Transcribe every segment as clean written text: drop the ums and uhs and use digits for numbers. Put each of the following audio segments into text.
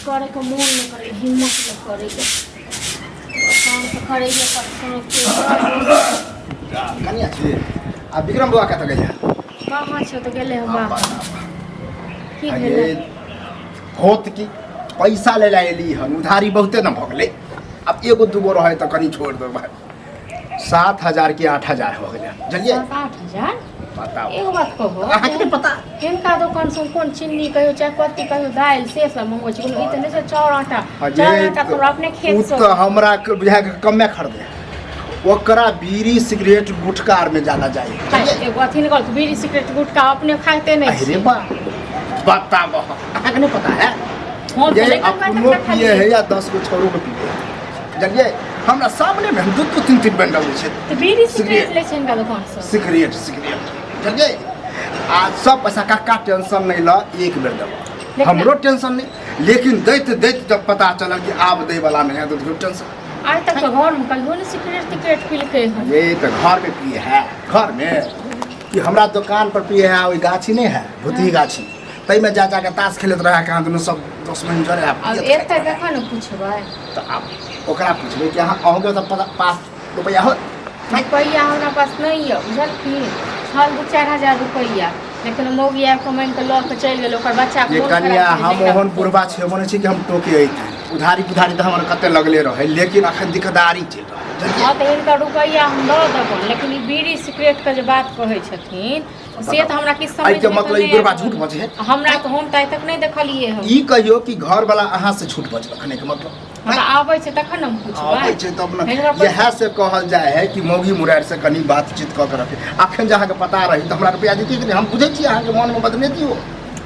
करे के मन न करे, हिम्मत न करे के काम तो करे के कनिया छी आ विक्रम बुआ कत गेल कहाँ छो तो गेले हम बाप की ये भेले होत की पैसा ले एली हन उधारी बहुते न भगले अब एगो दूगो रहे तो कनी छोड़ दो भाई 7,000 की 8,000 हो गए चलिए 8,000 बताओ एगो बात कहो अहाँ के पता इनका दुकान से कौन चिन्नी कहियो चायपत्ती कहियो दाल से सब मंगो छी इतने से चाउर आटा तो अपने खेत से तो हमरा बुझा के कमे खरीदे ओकरा बीड़ी सिगरेट गुटखा में ज्यादा जाए एगो अथी निकल बीड़ी सिगरेट गुटखा अपने खाते नहीं अरे बा बताओ अहाँ के नहीं पता है ये अपनो पिए है या 10 गो छोरो के पिए जानिए हमरा सामने में हम 2-3 बंडल छै तो बीड़ी सिगरेट ले छै इनका दुकान से सिगरेट जानिए आज सब पैसा का टेंशन नहीं ला एक बेर दबा हमरो टेंशन नहीं लेकिन दैत जब पता चला कि आब दे वाला नहीं है तो टेंशन आज तक तो घर में कहियो नहीं सिगरेट पी के ये तो घर में पिए है घर में कि हमरा दुकान पर पिए है वही गाछी नहीं है भूती गाछी तई में जा के ताश खेलत रहा कहां दोनों सब 10 महीने जरे आप अब एते देखा न पूछबै तो आप ओकरा पूछबे कि अहाँ ahoगे तो पास रुपया हो रुपया हमरा पास नहीं है बुझल की छल 4,000 रुपया लेकिन मौगी आब कमाइन के लऽ के चल गेल ओकर बच्चा ये कनिया हम ओहन बुढ़बा छै मने छी कि हम टोके अइते उधारी तो हमर कते लगले रहे लेकिन अखन दिखदारी चल रहा हाँ तो इनका रुपया हम दऽ देबन लेकिन ई बीड़ी सिगरेट के जे बात कहै छथिन से तो हमरा किछ समझ के मतलब ई बुढ़बा झूठ बजे हमरा तो हम तै तक नहीं देखलिए हम ई कहियो कि घर वाला अहाँ से झूठ बज रखने के मतलब हमरा आबै छै तखन हम पूछबै आबै छै तब न यह से कहल जाय है कि मौगी मुरार से कनी बातचीत क के रखे अखन जहाँ के पता रही तो हमरा रुपया देती कि हम बुझे छी अहाँ के मन में बदनेती हो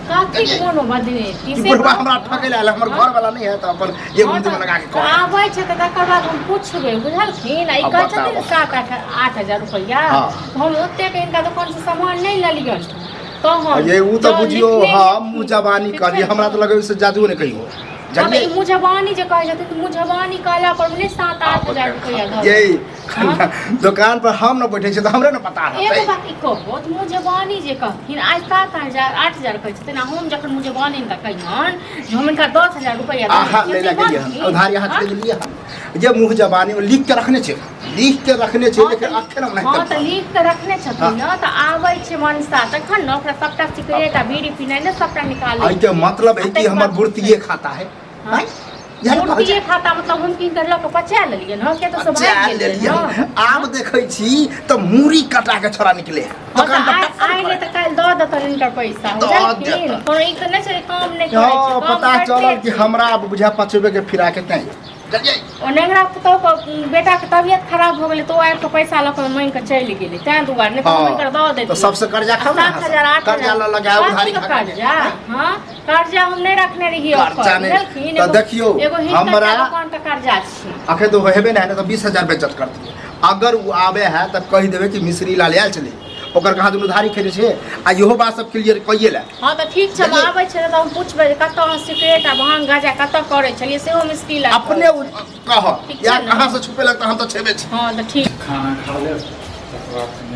काकी कोनो बदने ई बुढ़बा हमरा ठके लाल हमर घर वाला नहीं है तो अपन एक मुंह में लगा के कह आबै छै त तकर बाद हम पूछबै बुझलखिन आ ई कहै छथिन 7-8,000 रुपया हम ओते के इनका दुकान से सामान नहीं ललियन तो हम ये ऊ तो बुझियो हम मुजबानी कहली हमरा तो लगे से जादू ने कहियो जानिए मुजबानी जे कहै छथिन तो मुजबानी कहला पर ने 7-8,000 रुपया दो ये दुकान पर हम न बैठे छै तो हमरे न पता रहतै एक बात ई कहबो त मुजबानी जे कहथिन आज 7,000-8,000 कहै छथिन हम जखन मुजबानी त कहियन हम इनका 10,000 रुपया दे आहा ले लगे उधारी हाथ ले लिए ये मुंह जबानी में लिख के रखने छै लेकिन अखन हम नहीं हां त लिख के रखने छथिन न त आबै छै मनसा तखन न ओकरा सबटा सिगरेट आ बीड़ी पिनाइ न सबटा निकाल आई के मतलब है कि हमर बुर्तिये खाता है मूर्तिये खाता मतलब हम की कर लक पचा लेलिए न के तो सब भाग गेल न आब देखै छी त मूरी कटा के छोरा निकले दुकान पर आइ ले त काल द देतन इनकर पैसा हो जाई कोनो ई त नै छै काम नै करै छै पता चलल कि हमरा अब बुझा 5 रुपए के फिरा के तै चलिए ओ नेंगरा तो बेटा के तबियत खराब हो गेले तो आइ के पैसा ल के मांग के चल गेले तै दुआर नै तो हम कर द देती तो सबसे कर्जा खा 7,000 कर्जा ल लगाए उधारी कर्जा हां कर्जा हम नै रखने रहिए कर्जा नहीं तो देखियो हमरा दुकान का कर्जा छी आखे तो हेबे नै तो 20,000 बेइज्जत करती अगर वो आवे है तब कह देबे कि मिश्री लाल आयल चले ओकर कहा दुन उधारी खेले छे आ इहो बात सब क्लियर कइए ले हां त ठीक छै हम आबै छै त हम पूछबै कत सिगरेट आ भांग गाजा कत करे छलिए सेहो मुश्किल है अपने कह या कहां से छुपे लगता हम तो छेबे छी हां त ठीक खाना खा ले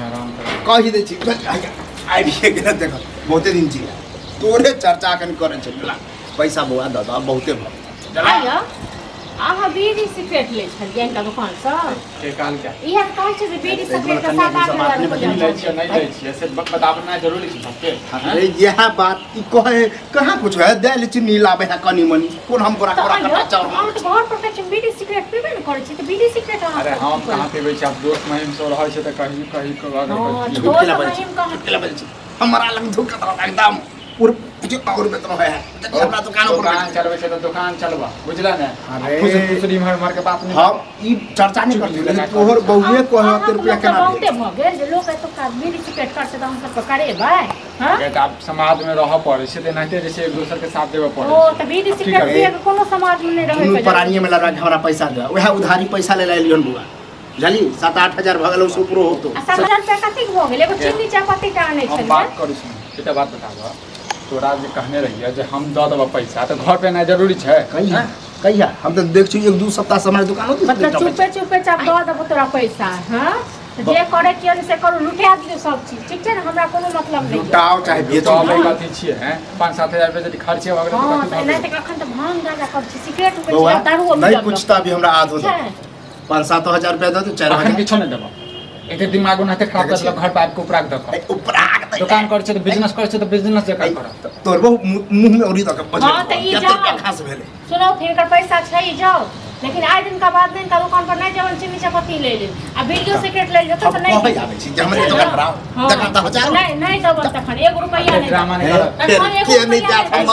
आराम कर कह दे छी आई भी के देखो बहुते दिन छी तोरे चर्चा कन करे छै पैसा बुआ दादा बहुते भ आया आहा बीड़ी सिगरेट ले छलिए इनका दुकान से के काल क्या इहा कहै छै जे बीड़ी सिगरेट का 7-8,000 रुपया ले छै नहीं ले छै से बताना जरूरी छै सबके अरे यह बात की कहे कहां कुछ है दाल चीनी लाबे है कनी मनी कोन हम कोरा कोरा कटा चाउर हम तो घर पर के बीड़ी सिगरेट पीबे न करै छी त बीड़ी सिगरेट अरे हम कहां पीबै छी आप दोस्त महिम से रहै छै त कहीं अगर हमरा लग धोखा तो एकदम पूरा जो और बेतनो है हमरा दुकान चलबे छै त दुकान चलबा बुझला ने अरे खुसरी मार के बात नहीं हम ई चर्चा नहीं करती तोहर बहुए कह के रुपया केना बहुते भ गेल जे लोग तो का बीड़ी सिगरेट करते त हम सब करेबै हां बेटा आप समाज में रह पड़े छै त नाते जैसे एक दूसरे के साथ देबे पड़े ओ त बीड़ी सिगरेट पिए के कोनो समाज में नहीं रहै छै परानिए में लगा के हमरा पैसा दे ओहे उधारी पैसा ले लियन बुआ जाली 7-8,000 भ गेल से ऊपर होतो 7,000 रुपया कथि भ गेल एगो चिन्नी चायपत्ती का आनै छै हम बात करै छी एकटा बात बताबा तोरा जे कहने रहिए जे हम द देबा पैसा त घर पे ना जरूरी छै कहिया हम तो देख छी 1-2 सप्ताह से हमारे दुकान होती मतलब चुपे चाप द देबो तोरा पैसा हां तो जे करे छियै से करू, लुटा दियौ सब चीज, ठीक छै ने, हमरा कोनो मतलब नहीं। लुटाओ चाहे तो बेचो अब कथी छिए हैं 5-7 हजार रुपया यदि खर्चे हो गेलै हां तो त एना त अखन त भांग गाजा कर छी, सिगरेट पे बौआ छी, दारू नहीं पूछता अभी हमरा आधो दे छै 5-7 हजार रुपया दे दो 4 अखन हजार किछो नहीं देबो, एते दिमाग ओनाते खराब कर देलक, घर पे आबि के उपराग दक उपराग दुकान करे छै तो बिजनेस करे छै तो बिजनेस जका कर तोर बहु मुंह में ओरी तक बजे हां त ई जाओ खास भेले सुनो, फिर कर पैसा छै ई जाओ, लेकिन आइ दिन का बाद दिन का दुकान पर नहीं जाओ, चीनी चपाती ले ले आ वीडियो सिगरेट ले जतो त नहीं आवे छी जे हमरे दुकान पर आओ देखा त हजार नहीं नहीं दबल तखन 1 रुपया नहीं ड्रामा नहीं कर के नहीं जात हम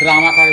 ड्रामा करे